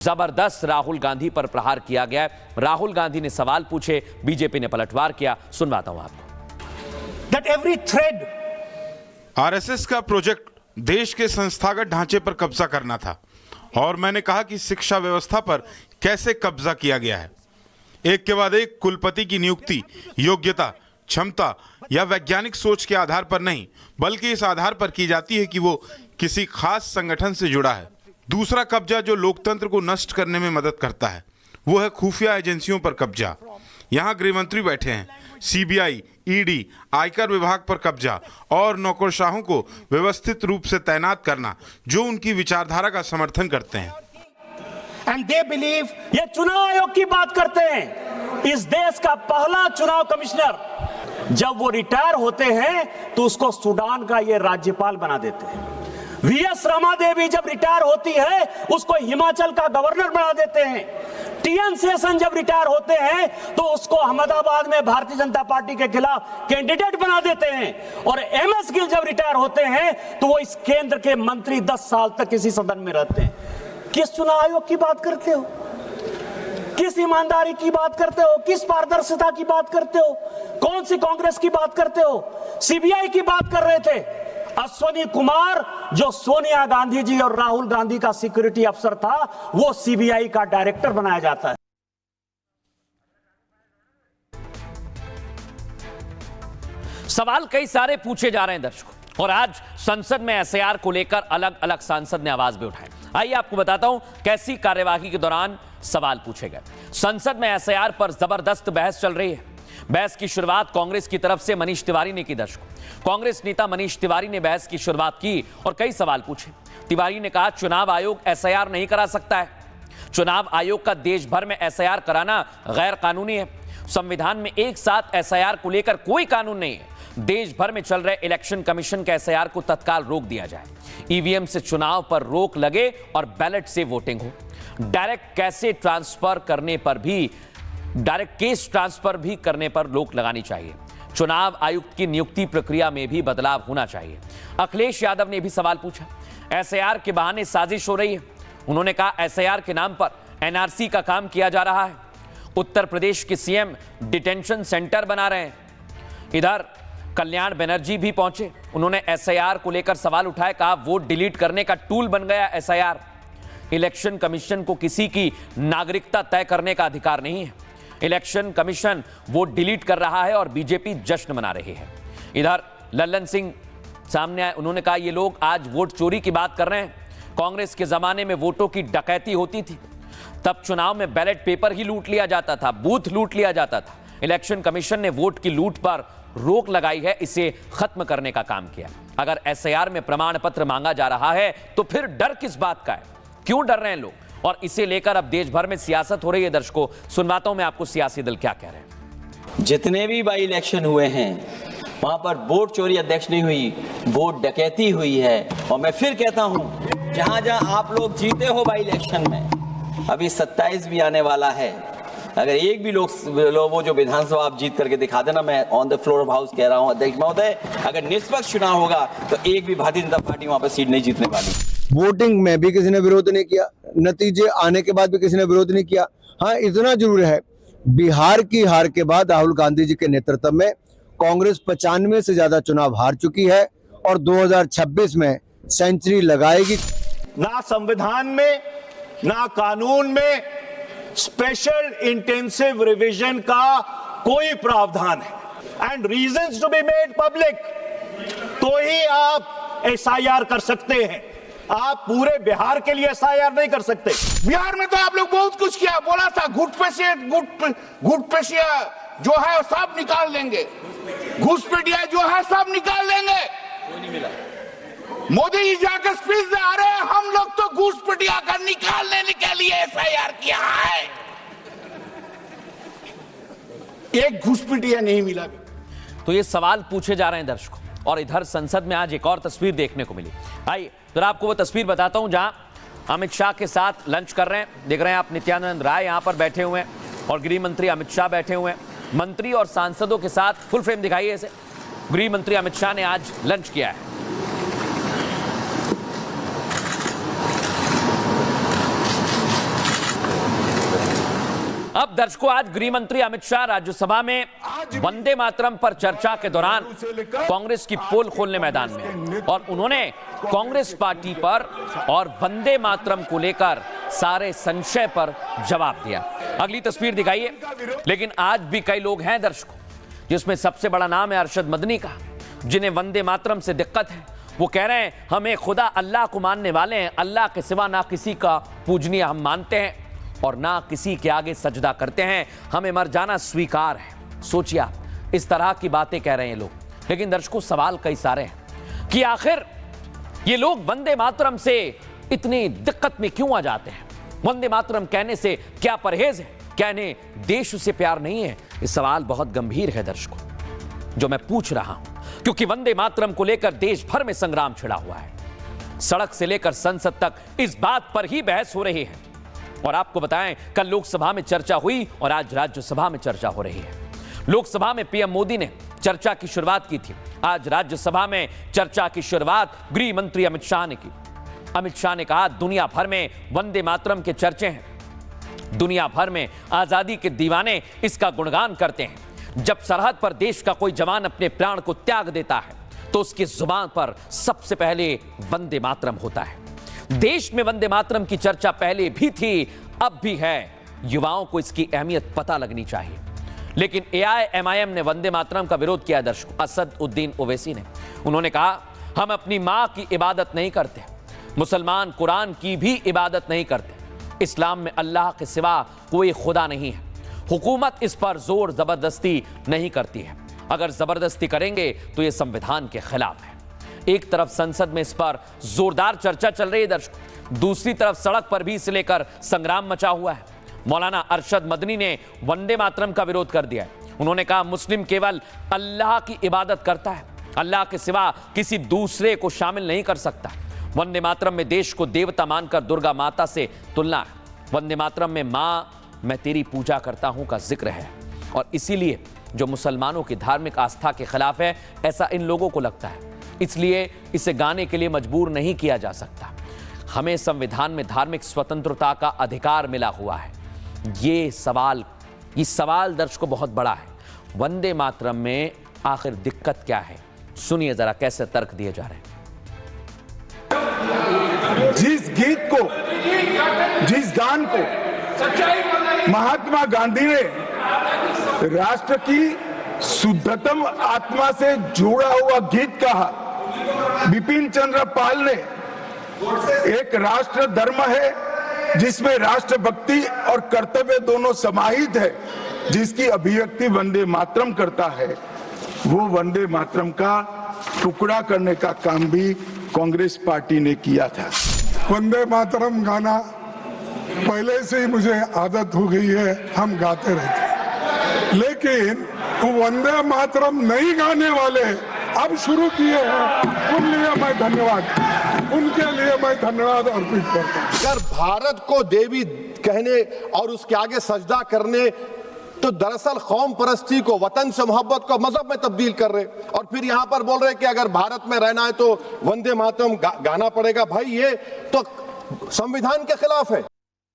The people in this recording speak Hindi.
जबरदस्त राहुल गांधी पर प्रहार किया गया है। राहुल गांधी ने सवाल पूछे, बीजेपी ने पलटवार किया। सुनवाता हूं आपको। That every thread आरएसएस का प्रोजेक्ट देश के संस्थागत ढांचे पर कब्जा करना था और मैंने कहा कि शिक्षा व्यवस्था पर कैसे कब्जा किया गया है। एक के बाद एक कुलपति की नियुक्ति योग्यता, क्षमता या वैज्ञानिक सोच के आधार पर नहीं, बल्कि इस आधार पर की जाती है कि वो किसी खास संगठन से जुड़ा है। दूसरा कब्जा जो लोकतंत्र को नष्ट करने में मदद करता है वो है खुफिया एजेंसियों पर कब्जा। यहाँ गृह मंत्री बैठे हैं, सीबीआई, ईडी, आयकर विभाग पर कब्जा और नौकरशाहों को व्यवस्थित रूप से तैनात करना जो उनकी विचारधारा का समर्थन करते हैं। and they believe ये चुनाव आयोग की बात करते हैं। इस देश का पहला चुनाव कमिश्नर जब वो रिटायर होते हैं तो उसको सूडान का ये राज्यपाल बना देते हैं। वीएस रमा देवी जब रिटायर होती है उसको हिमाचल का गवर्नर बना देते हैं। टीएन शेषन जब रिटायर होते हैं तो उसको अहमदाबाद में भारतीय जनता पार्टी के खिलाफ कैंडिडेट बना देते हैं। और एमएस गिल जब रिटायर होते हैं तो वो इस केंद्र के मंत्री 10 साल तक इसी सदन में रहते हैं। किस चुनाव आयोग की बात करते हो? किस ईमानदारी की बात करते हो? किस पारदर्शिता की बात करते हो? कौन सी कांग्रेस की बात करते हो? सीबीआई की बात कर रहे थे। अश्वनी कुमार जो सोनिया गांधी जी और राहुल गांधी का सिक्योरिटी अफसर था वो सीबीआई का डायरेक्टर बनाया जाता है। सवाल कई सारे पूछे जा रहे हैं दर्शकों, और आज संसद में एसआईआर को लेकर अलग अलग सांसद ने आवाज भी उठाई। आइए आपको बताता हूं कैसी कार्यवाही के दौरान सवाल पूछे गए। संसद में एसआईआर पर जबरदस्त बहस चल रही है। बहस की शुरुआत कांग्रेस की तरफ से मनीष तिवारी ने की। दर्शकों, कांग्रेस नेता मनीष तिवारी ने बहस की शुरुआत की और कई सवाल पूछे। तिवारी ने कहा, चुनाव आयोग एसआईआर नहीं करा सकता है। चुनाव आयोग का देश भर में एसआईआर कराना गैर कानूनी है। संविधान में एक साथ एसआईआर को लेकर कोई कानून नहीं है। देश भर में चल रहे इलेक्शन कमीशन के एसआईआर को तत्काल रोक दिया जाए। ईवीएम से चुनाव पर रोक लगे और बैलेट से वोटिंग हो। डायरेक्ट केस ट्रांसफर भी करने पर रोक लगानी चाहिए। चुनाव आयुक्त की नियुक्ति प्रक्रिया में भी बदलाव होना चाहिए। अखिलेश यादव ने भी सवाल पूछा, एसआईआर के बहाने साजिश हो रही है। उन्होंने कहा, एसआईआर के नाम पर एनआरसी का काम किया जा रहा है। उत्तर प्रदेश के सीएम डिटेंशन सेंटर बना रहे हैं। इधर कल्याण बनर्जी भी पहुंचे। उन्होंने एसआईआर को लेकर सवाल उठाए, कहा वोट डिलीट करने का टूल बन गया एसआईआर। इलेक्शन कमीशन को किसी की नागरिकता तय करने का अधिकार नहीं है। इलेक्शन कमीशन वोट डिलीट कर रहा है और बीजेपी जश्न मना रही है। इधर लल्लन सिंह सामने आए। उन्होंने कहा, ये लोग आज वोट चोरी की बात कर रहे हैं। कांग्रेस के जमाने में वोटों की डकैती होती थी, तब चुनाव में बैलेट पेपर ही लूट लिया जाता था, बूथ लूट लिया जाता था। इलेक्शन कमीशन ने वोट की लूट पर रोक लगाई है, इसे खत्म करने का काम किया। अगर एसआईआर में प्रमाण पत्र मांगा जा रहा है तो फिर डर किस बात का है? क्यों डर रहे हैं लोग? और इसे लेकर अब देश भर में सियासत हो रही है। दर्शकों, सुनवाता हूं मैं आपको सियासी दल क्या कह रहे हैं। जितने भी बाई इलेक्शन हुए हैं वहां पर वोट चोरी अध्यक्ष नहीं हुई, वोट डकैती हुई है। और मैं फिर कहता हूं, जहां जहां आप लोग जीते हो बाई इलेक्शन में, अभी 27 भी आने वाला है, अगर एक भी लोग वो जो विधानसभा आप जीत करके दिखा देना, मैं on the floor of house कह रहा हूं अध्यक्ष महोदय, अगर निष्पक्ष चुनाव होगा तो एक भी भारतीय जनता पार्टी वहां पर सीट नहीं जीतने वाली। वोटिंग में भी किसी ने विरोध नहीं किया, नतीजे आने के बाद भी किसी ने विरोध नहीं किया। हाँ, इतना जरूर है, बिहार की हार के बाद राहुल गांधी जी के नेतृत्व में कांग्रेस 95 से ज्यादा चुनाव हार चुकी है और 2026 में सेंचुरी लगाएगी। ना संविधान में ना कानून में स्पेशल इंटेंसिव रिवीजन का कोई प्रावधान है। And reasons to be made public, तो ही आप एसआईआर कर सकते हैं। आप पूरे बिहार के लिए एसआईआर नहीं कर सकते। बिहार में तो आप लोग बहुत कुछ किया, बोला था घुसपैठिया जो है सब निकाल देंगे, घुसपैठिया जो है सब निकाल देंगे। नहीं मिला। मोदी जी जाकर स्पीच दे आ रहे हैं, हम लोग तो घुसपैठिया का निकालने के लिए एसआईआर किया है। एक घुसपैठिया नहीं मिला। तो ये सवाल पूछे जा रहे हैं दर्शकों, और इधर संसद में आज एक और तस्वीर देखने को मिली। आइए तो आपको वो तस्वीर बताता हूं जहां अमित शाह के साथ लंच कर रहे हैं। देख रहे हैं आप, नित्यानंद राय यहां पर बैठे हुए हैं और गृह मंत्री अमित शाह बैठे हुए हैं। मंत्री और सांसदों के साथ फुल फ्रेम दिखाइए इसे। गृह मंत्री अमित शाह ने आज लंच किया है। अब दर्शकों, आज गृह मंत्री अमित शाह राज्यसभा में वंदे मातरम पर चर्चा के दौरान कांग्रेस की पोल खोलने मैदान में आए और उन्होंने कांग्रेस पार्टी पर और वंदे मातरम को लेकर सारे संशय पर जवाब दिया। अगली तस्वीर दिखाइए। लेकिन आज भी कई लोग हैं दर्शकों, जिसमें सबसे बड़ा नाम है अरशद मदनी का, जिन्हें वंदे मातरम से दिक्कत है। वो कह रहे हैं हमें खुदा अल्लाह को मानने वाले हैं, अल्लाह के सिवा ना किसी का पूजनीय हम मानते हैं और ना किसी के आगे सजदा करते हैं, हमें मर जाना स्वीकार है। सोचिए आप, इस तरह की बातें कह रहे हैं लोग। लेकिन दर्शकों, सवाल कई सारे हैं कि आखिर ये लोग वंदे मातरम से इतनी दिक्कत में क्यों आ जाते हैं? वंदे मातरम कहने से क्या परहेज है? क्या इन्हें देश से प्यार नहीं है? ये सवाल बहुत गंभीर है दर्शकों, जो मैं पूछ रहा हूं, क्योंकि वंदे मातरम को लेकर देश भर में संग्राम छिड़ा हुआ है। सड़क से लेकर संसद तक इस बात पर ही बहस हो रही है। और आपको बताएं, कल लोकसभा में चर्चा हुई और आज राज्यसभा में चर्चा हो रही है। लोकसभा में पीएम मोदी ने चर्चा की शुरुआत की थी, आज राज्यसभा में चर्चा की शुरुआत गृह मंत्री अमित शाह ने की। अमित शाह ने कहा, दुनिया भर में वंदे मातरम के चर्चे हैं, दुनिया भर में आजादी के दीवाने इसका गुणगान करते हैं। जब सरहद पर देश का कोई जवान अपने प्राण को त्याग देता है तो उसकी जुबान पर सबसे पहले वंदे मातरम होता है। देश में वंदे मातरम की चर्चा पहले भी थी, अब भी है। युवाओं को इसकी अहमियत पता लगनी चाहिए। लेकिन एआईएमआईएम ने वंदे मातरम का विरोध किया दर्शकों। असद उद्दीन ओवैसी ने, उन्होंने कहा, हम अपनी मां की इबादत नहीं करते, मुसलमान कुरान की भी इबादत नहीं करते, इस्लाम में अल्लाह के सिवा कोई खुदा नहीं है, हुकूमत इस पर जोर जबरदस्ती नहीं करती है, अगर जबरदस्ती करेंगे तो यह संविधान के खिलाफ है। एक तरफ संसद में इस पर जोरदार चर्चा चल रही है दर्शकों, दूसरी तरफ सड़क पर भी इसे लेकर संग्राम मचा हुआ है। मौलाना अरशद मदनी ने वंदे मातरम का विरोध कर दिया है। उन्होंने कहा, मुस्लिम केवल अल्लाह की इबादत करता है, अल्लाह के सिवा किसी दूसरे को शामिल नहीं कर सकता। वंदे मातरम में देश को देवता मानकर दुर्गा माता से तुलना है। वंदे मातरम में मां मैं तेरी पूजा करता हूं का जिक्र है और इसीलिए जो मुसलमानों की धार्मिक आस्था के खिलाफ है, ऐसा इन लोगों को लगता है, इसलिए इसे गाने के लिए मजबूर नहीं किया जा सकता। हमें संविधान में धार्मिक स्वतंत्रता का अधिकार मिला हुआ है। ये सवाल दर्शकों बहुत बड़ा है। वंदे मातरम में आखिर दिक्कत क्या है? सुनिए जरा कैसे तर्क दिए जा रहे हैं। जिस गीत को, जिस गान को महात्मा गांधी ने राष्ट्र की शुद्धतम आत्मा से जुड़ा हुआ गीत कहा, बिपिन चंद्र पाल ने एक राष्ट्र धर्म है जिसमें राष्ट्रभक्ति और कर्तव्य दोनों समाहित है, जिसकी अभिव्यक्ति वंदे मातरम करता है, वो वंदे मातरम का टुकड़ा करने का काम भी कांग्रेस पार्टी ने किया था। वंदे मातरम गाना पहले से ही मुझे आदत हो गई है, हम गाते रहते, लेकिन वंदे मातरम नहीं गाने वाले अब शुरू किए हैं, उनके लिए मैं धन्यवाद अर्पित करता हूं। अगर भारत को देवी कहने और उसके आगे सजदा करने तो दरअसल कौम परस्ती को, वतन से मोहब्बत को मजहब में तब्दील कर रहे, और फिर यहां पर बोल रहे कि अगर भारत में रहना है तो वंदे मातरम गाना पड़ेगा। भाई ये तो संविधान के खिलाफ है।